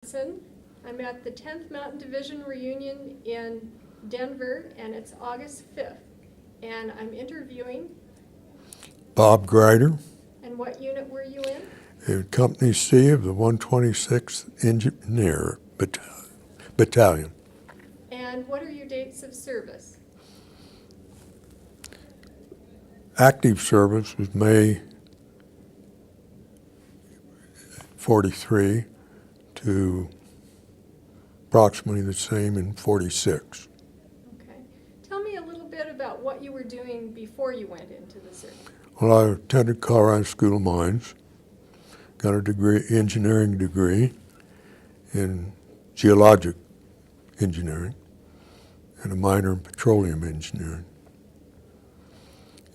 Carson. I'm at the 10th Mountain Division reunion in Denver, and it's August 5th. And I'm interviewing. Bob Greider, And what unit were you in? in Company C of the 126th Engineering Battalion. And what are your dates of service? Active service was May 43 to approximately the same in 46. Okay. Tell me a little bit about what you were doing before you went into the service. Well, I attended Colorado School of Mines, got a degree, engineering degree in geologic engineering and a minor in petroleum engineering.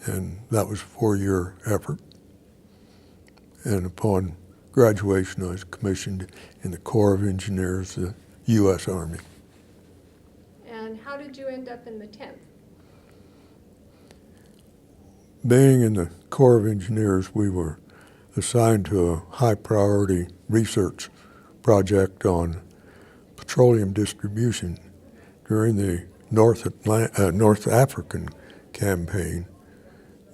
And that was a 4-year effort. And upon graduation, I was commissioned in the Corps of Engineers, the U.S. Army. And how did you end up in the 10th? Being in the Corps of Engineers, we were assigned to a high-priority research project on petroleum distribution during the North African campaign.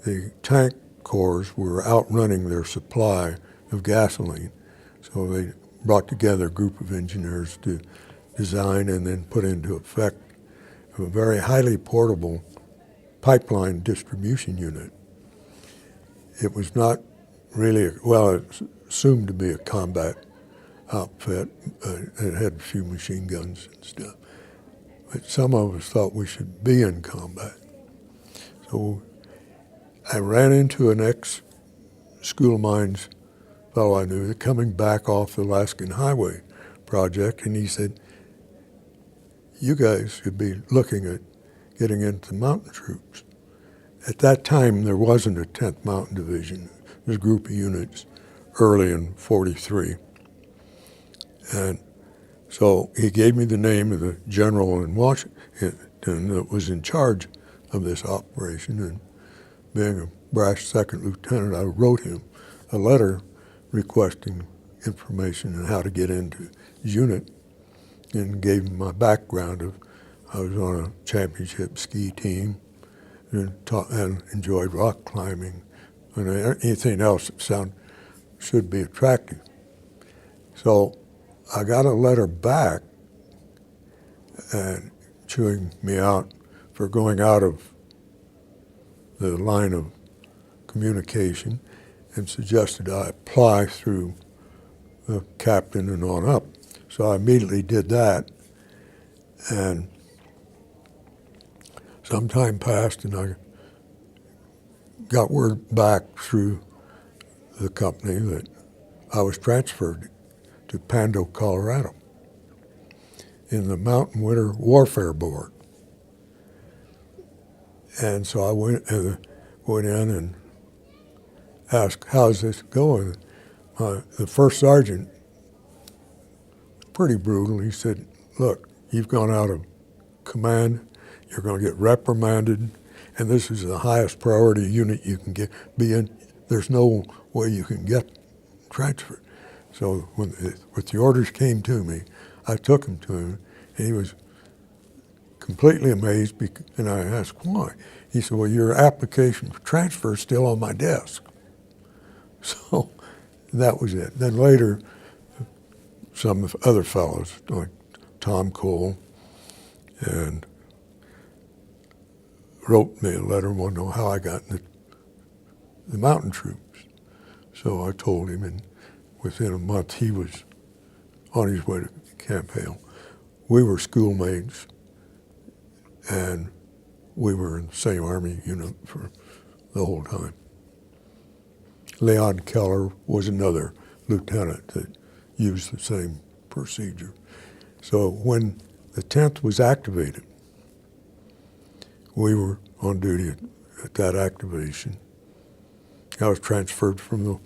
The tank corps were outrunning their supply of gasoline, so they brought together a group of engineers to design and then put into effect a very highly portable pipeline distribution unit. It was not really, it's assumed to be a combat outfit. It had a few machine guns and stuff. But some of us thought we should be in combat. So I ran into an ex-School of Mines fellow I knew coming back off the Alaskan Highway project, and he said, "You guys should be looking at getting into mountain troops." At that time, there wasn't a 10th Mountain Division. There was a group of units early in 43. And so he gave me the name of the general in Washington that was in charge of this operation. And being a brash second lieutenant, I wrote him a letter requesting information on how to get into his unit and gave him my background of I was on a championship ski team and enjoyed rock climbing and anything else that should be attractive. So I got a letter back and chewing me out for going out of the line of communication and suggested I apply through the captain and on up. So I immediately did that, and some time passed and I got word back through the company that I was transferred to Pando, Colorado in the Mountain Winter Warfare Board. And so I went in and asked, "How's this going?" The first sergeant was pretty brutal. He said, "Look, you've gone out of command. You're going to get reprimanded, and this is the highest priority unit you can be in. There's no way you can get transferred." So when the orders came to me, I took them to him, and he was completely amazed, and I asked why. He said, "Well, your application for transfer is still on my desk." So that was it. Then later, some other fellows, like Tom Cole, and wrote me a letter and wanted to know how I got in the mountain troops. So I told him, and within a month he was on his way to Camp Hale. We were schoolmates, and we were in the same Army unit for the whole time. Leon Keller was another lieutenant that used the same procedure. So when the 10th was activated, we were on duty at that activation. I was transferred from the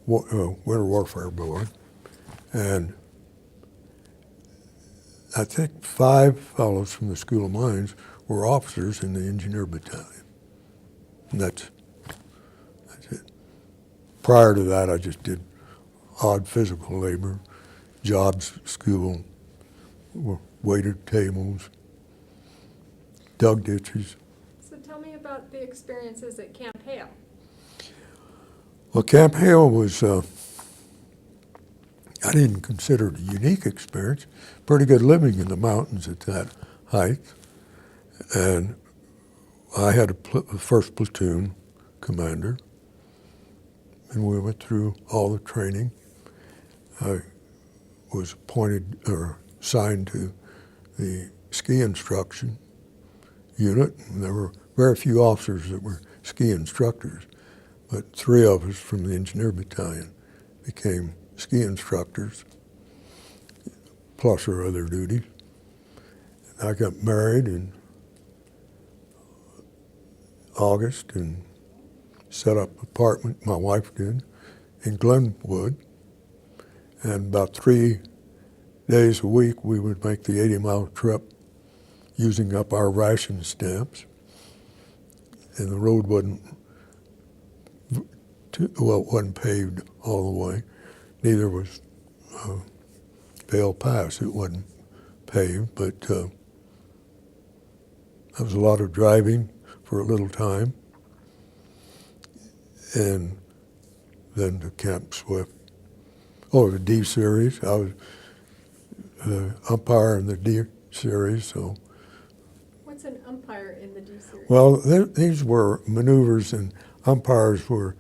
Winter Warfare Board, and I think 5 fellows from the School of Mines were officers in the Engineering Battalion. And that's it. Prior to that, I just did odd physical labor, jobs school, waited tables, dug ditches. So tell me about the experiences at Camp Hale. Well, Camp Hale was, I didn't consider it a unique experience. Pretty good living in the mountains at that height. And I had a first platoon commander, and we went through all the training. I was appointed or assigned to the ski instruction unit, and there were very few officers that were ski instructors, but 3 of us from the Engineering Battalion became ski instructors, plus our other duties. I got married in August and set up an apartment, my wife did, in Glenwood. And about 3 days a week, we would make the 80-mile trip using up our ration stamps. And the road wasn't it wasn't paved all the way. Neither was Vale Pass. It wasn't paved, but there was a lot of driving for a little time. And then to Camp Swift. Oh, the D series. I was the umpire in the D series, so. What's an umpire in the D series? Well, these were maneuvers, and umpires were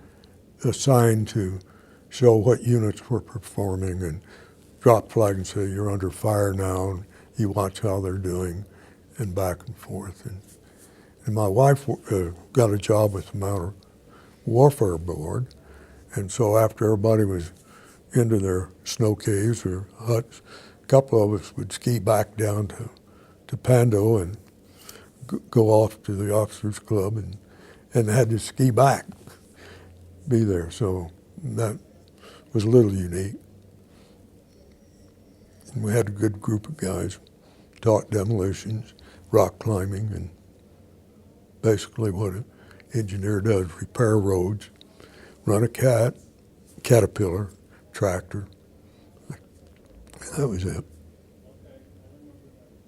assigned to show what units were performing and drop flag and say, you're under fire now, and you watch how they're doing, and back and forth. And my wife got a job with the Mounted Warfare Board, and so after everybody was into their snow caves or huts, a couple of us would ski back down to Pando and go off to the officers club and had to ski back, be there. So that was a little unique. And we had a good group of guys, taught demolitions, rock climbing, and basically what an engineer does, repair roads, run a caterpillar, tractor. That was it.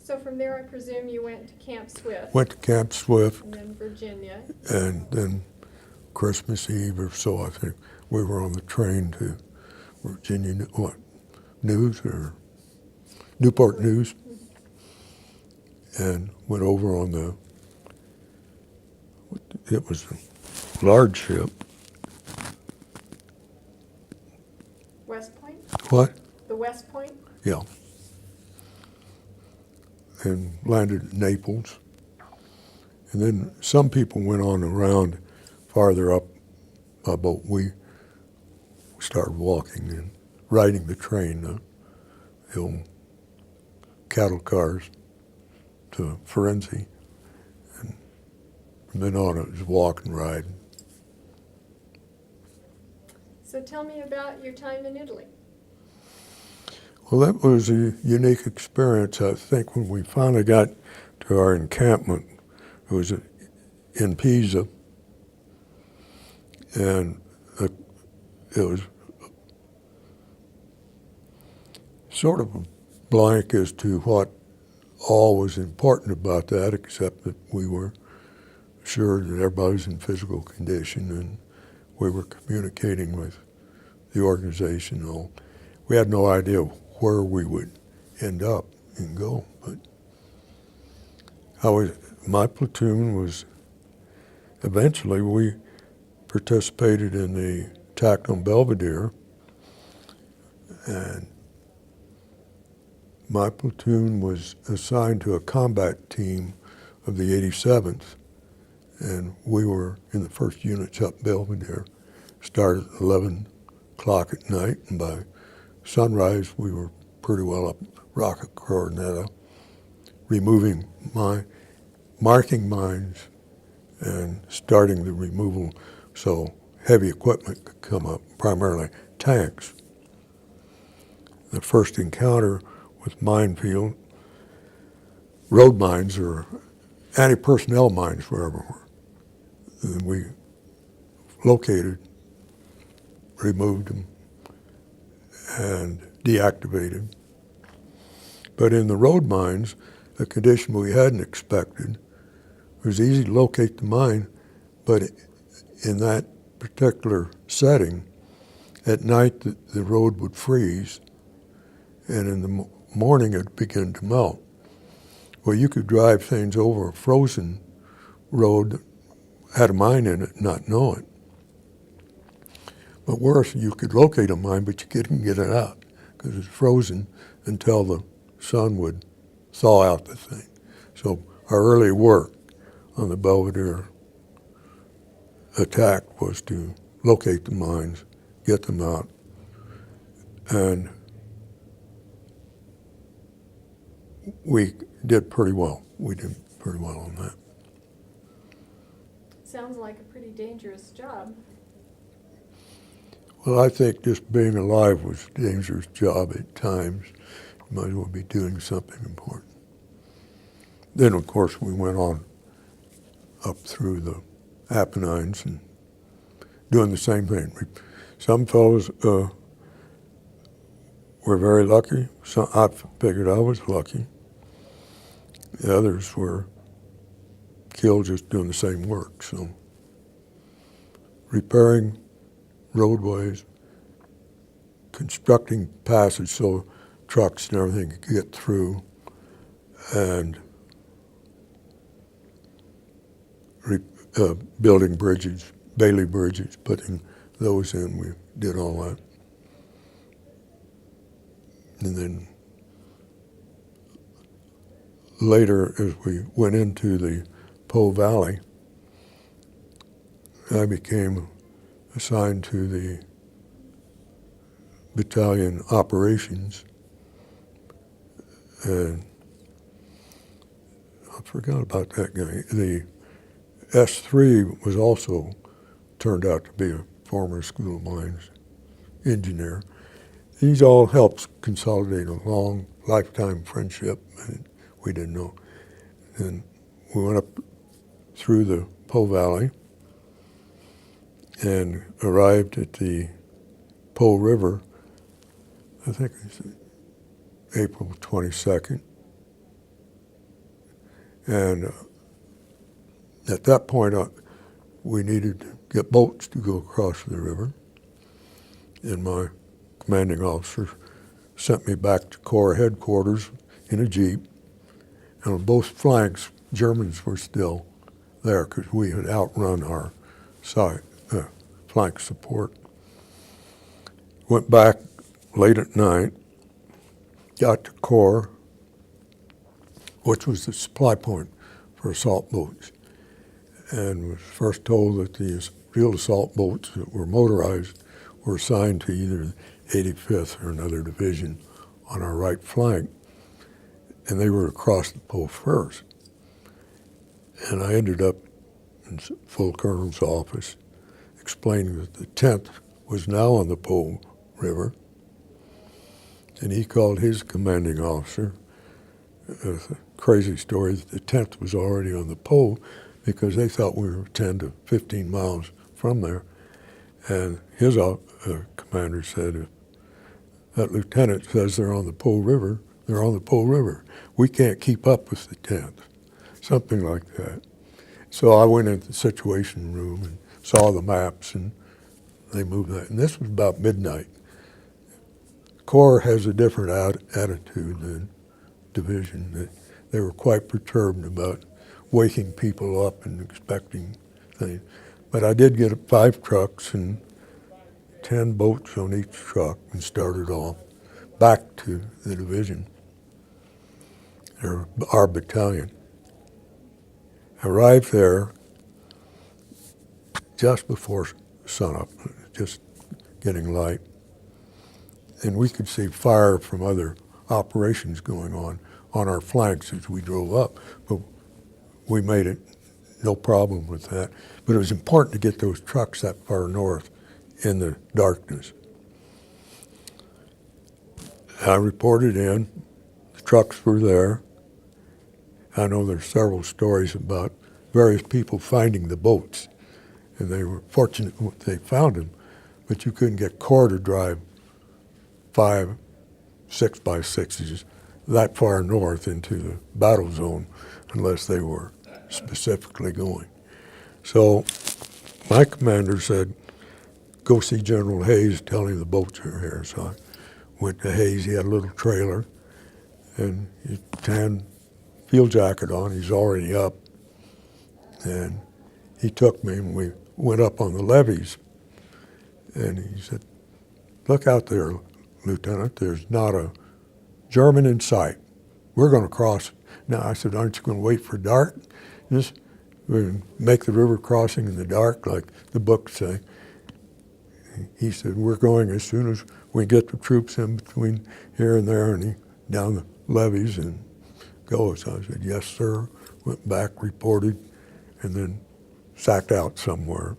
So from there, I presume you went to Camp Swift. Went to Camp Swift. And then Virginia. And then Christmas Eve or so, I think, we were on the train to Virginia, News or Newport News, and went over on it was a large ship. West Point? What? The West Point? Yeah. And landed at Naples. And then some people went on around farther up by boat. We started walking and riding the train, the old cattle cars to Firenze. And from then on it was walk and ride. So tell me about your time in Italy. Well, that was a unique experience. I think when we finally got to our encampment, it was in Pisa, and it was sort of a blank as to what all was important about that, except that we were sure that everybody was in physical condition and we were communicating with the organization. We had no idea where we would end up and go, but my platoon was, eventually we participated in the attack on Belvedere, and my platoon was assigned to a combat team of the 87th, and we were in the first units up Belvedere. Started at 11 o'clock at night, and by sunrise we were pretty well up Rocket Coronetta, marking mines and starting the removal so heavy equipment could come up, primarily tanks. The first encounter with minefield, road mines or anti-personnel mines wherever were. And we located, removed them, and deactivated. But in the road mines, a condition we hadn't expected, it was easy to locate the mine, but in that particular setting, at night the road would freeze, and in the morning it would begin to melt. Well, you could drive things over a frozen road that had a mine in it and not know it. But worse, you could locate a mine, but you couldn't get it out because it's frozen until the sun would thaw out the thing. So our early work on the Belvedere attack was to locate the mines, get them out, and we did pretty well. We did pretty well on that. Sounds like a pretty dangerous job. Well, I think just being alive was a dangerous job at times. You might as well be doing something important. Then, of course, we went on up through the Apennines and doing the same thing. Some fellows were very lucky. Some, I figured I was lucky. The others were killed just doing the same work. So repairing roadways, constructing passages so trucks and everything could get through, and building bridges, Bailey bridges, putting those in. We did all that. And then later, as we went into the Po Valley, I became assigned to the battalion operations, and I forgot about that guy. The S3 was also turned out to be a former School of Mines engineer. These all helped consolidate a long lifetime friendship, and we didn't know. And we went up through the Po Valley and arrived at the Po River, I think it was April 22nd. And at that point, we needed to get boats to go across the river. And my commanding officer sent me back to Corps headquarters in a Jeep. And on both flanks, Germans were still there because we had outrun our flank support. Went back late at night, got to Corps, which was the supply point for assault boats, and was first told that the field assault boats that were motorized were assigned to either the 85th or another division on our right flank, and they were across the Po first. And I ended up in full colonel's office explaining that the 10th was now on the Po River, and he called his commanding officer. A crazy story that the 10th was already on the Po because they thought we were 10 to 15 miles from there. And his commander said, if that lieutenant says they're on the Po River, they're on the Po River. We can't keep up with the 10th. Something like that. So I went into the situation room and saw the maps, and they moved that. And this was about midnight. Corps has a different attitude than division. They were quite perturbed about waking people up and expecting things. But I did get 5 trucks and 10 boats on each truck and started off back to the division, or our battalion. Arrived there just before sunup, just getting light. And we could see fire from other operations going on our flanks as we drove up. But we made it, no problem with that. But it was important to get those trucks that far north in the darkness. I reported in, the trucks were there. I know there's several stories about various people finding the boats, and they were fortunate they found them, but you couldn't get Corps to drive 5 6x6s that far north into the battle zone unless they were specifically going. So my commander said, go see General Hayes, tell him the boats are here. So I went to Hayes. He had a little trailer, and he tan field jacket on. He's already up. And he took me, and we went up on the levees. And he said, look out there, Lieutenant. There's not a German in sight. We're going to cross. Now, I said, aren't you going to wait for dark? Just make the river crossing in the dark, like the books say. He said, we're going as soon as we get the troops in between here and there, and he down the levees and go. So I said, yes, sir. Went back, reported, and then sacked out somewhere.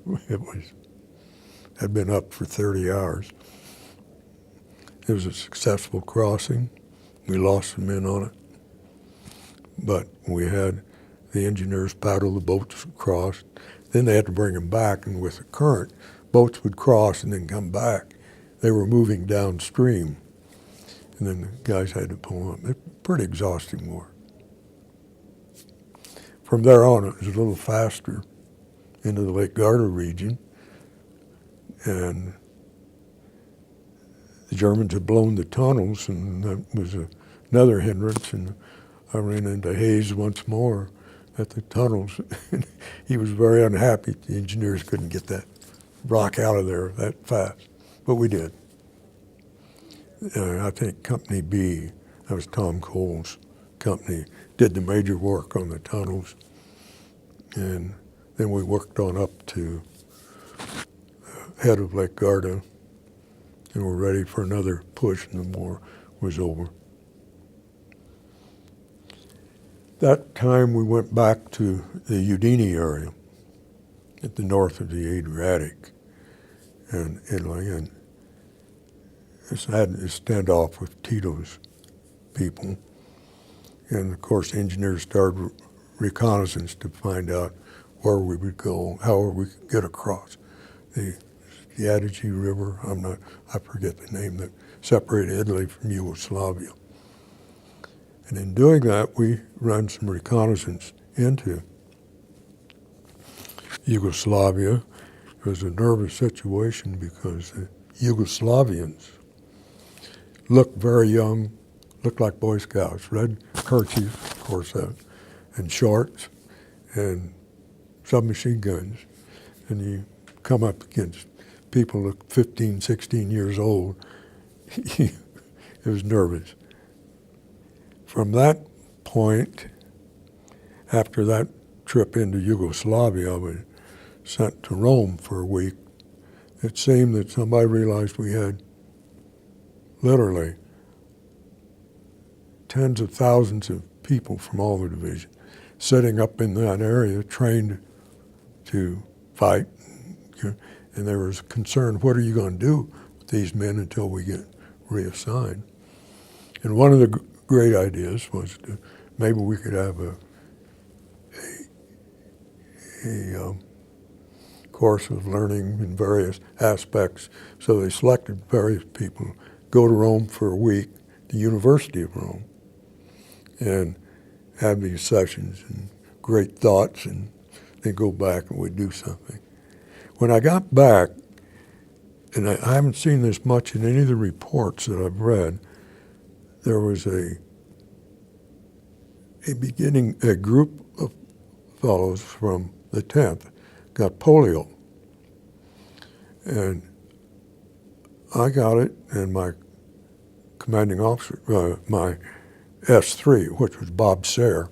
Had been up for 30 hours. It was a successful crossing. We lost some men on it, but we had the engineers paddle the boats across. Then they had to bring them back, and with the current, boats would cross and then come back. They were moving downstream, and then the guys had to pull them. It's pretty exhausting work. From there on, it was a little faster into the Lake Garda region, and the Germans had blown the tunnels, and that was another hindrance, and I ran into Hayes once more at the tunnels. He was very unhappy the engineers couldn't get that rock out of there that fast, but we did. I think Company B, that was Tom Cole's company, did the major work on the tunnels, and then we worked on up to the head of Lake Garda, and we're ready for another push, and the war was over. That time we went back to the Udine area at the north of the Adriatic and Italy, and had a standoff with Tito's people. And of course, engineers started reconnaissance to find out where we would go, how we could get across the Adige River. I forget the name, that separated Italy from Yugoslavia. And in doing that, we ran some reconnaissance into Yugoslavia. It was a nervous situation because the Yugoslavians looked very young, looked like Boy Scouts, red kerchief, of course, and shorts, and submachine guns. And you come up against people who look 15, 16 years old. It was nervous. From that point, after that trip into Yugoslavia, I was sent to Rome for a week. It seemed that somebody realized we had literally tens of thousands of people from all the divisions sitting up in that area trained to fight. And there was concern, what are you going to do with these men until we get reassigned? And one of the great ideas was to maybe we could have a course of learning in various aspects. So they selected various people, go to Rome for a week, the University of Rome, and have these sessions and great thoughts, and then go back and we'd do something. When I got back, and I haven't seen this much in any of the reports that I've read, there was a group of fellows from the 10th got polio. And I got it, and my commanding officer, my S3, which was Bob Sayre,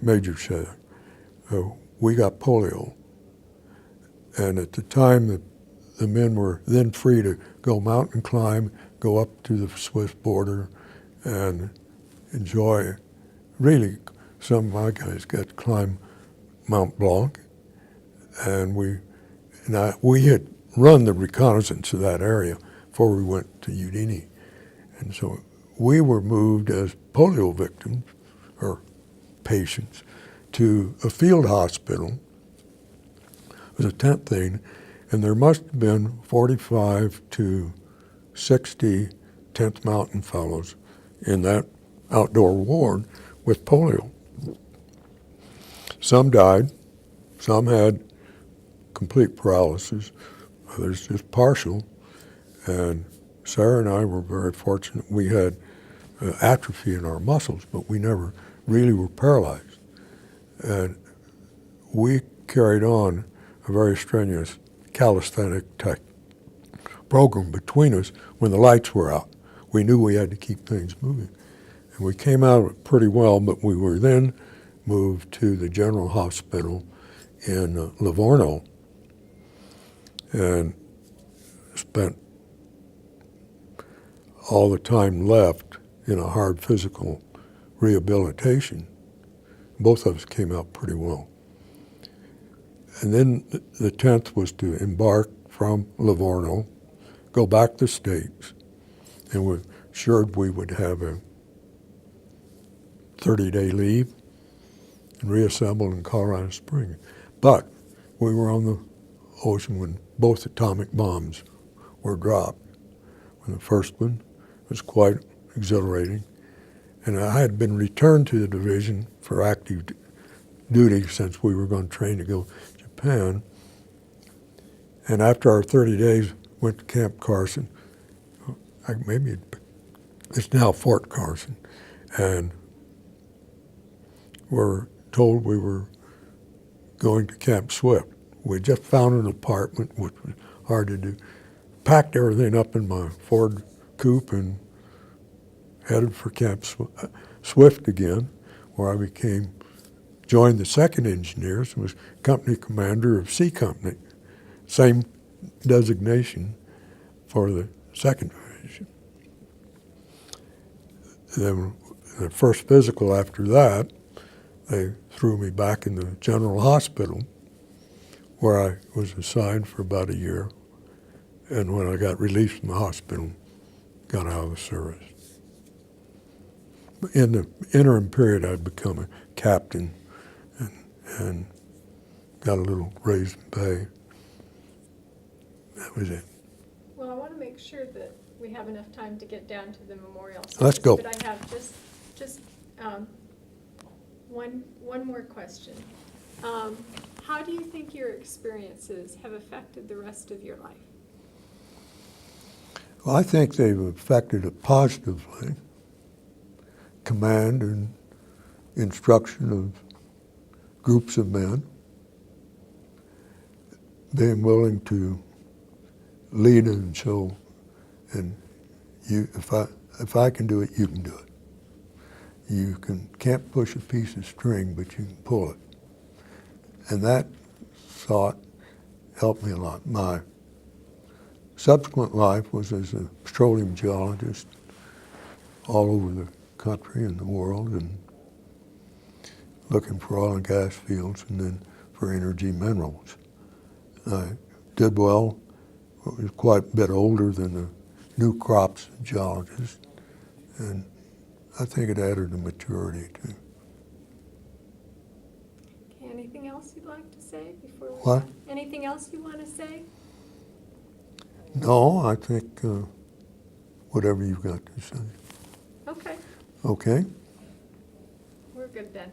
Major Sayre, we got polio. And at the time, the men were then free to go mountain climb, go up to the Swiss border, and enjoy. Really, some of my guys got to climb Mount Blanc, and we had run the reconnaissance of that area before we went to Udine. And so we were moved as polio victims, or patients, to a field hospital. It was a tent thing, and there must have been 45 to 60 10th Mountain fellows in that outdoor ward with polio. Some died, some had complete paralysis, others just partial, and Sarah and I were very fortunate. We had atrophy in our muscles, but we never really were paralyzed. And we carried on a very strenuous calisthenic type program between us when the lights were out. We knew we had to keep things moving. And we came out of it pretty well, but we were then moved to the General Hospital in Livorno and spent all the time left in a hard physical rehabilitation. Both of us came out pretty well. And then the 10th was to embark from Livorno, go back to the States, and we assured we would have a 30-day leave and reassemble in Colorado Springs. But we were on the ocean when both atomic bombs were dropped. When the first one was quite exhilarating, and I had been returned to the division for active duty since we were going to train to go to Japan. And after our 30 days, went to Camp Carson. It's now Fort Carson, and were told we were going to Camp Swift. We just found an apartment, which was hard to do. Packed everything up in my Ford coupe and headed for Camp Swift again, where I joined the 2nd Engineers and was company commander of C Company. Same designation for the 2nd Division. Then the first physical after that, they threw me back in the General Hospital, where I was assigned for about a year. And when I got released from the hospital, got out of the service. In the interim period, I'd become a captain and got a little raise in pay. That was it. Well, I want to make sure that we have enough time to get down to the memorial service. Let's go. But I have just one more question. How do you think your experiences have affected the rest of your life? Well, I think they've affected it positively. Command and instruction of groups of men, being willing to lead and show, and if I can do it, you can do it. You can't push a piece of string, but you can pull it. And that thought helped me a lot. My subsequent life was as a petroleum geologist all over the country and the world, and looking for oil and gas fields and then for energy minerals. I did well. I was quite a bit older than the new crops of geologists, and I think it added to maturity too. Okay, anything else you'd like to say before we What? Anything else you want to say? No, I think whatever you've got to say. Okay, Okay? we're good then.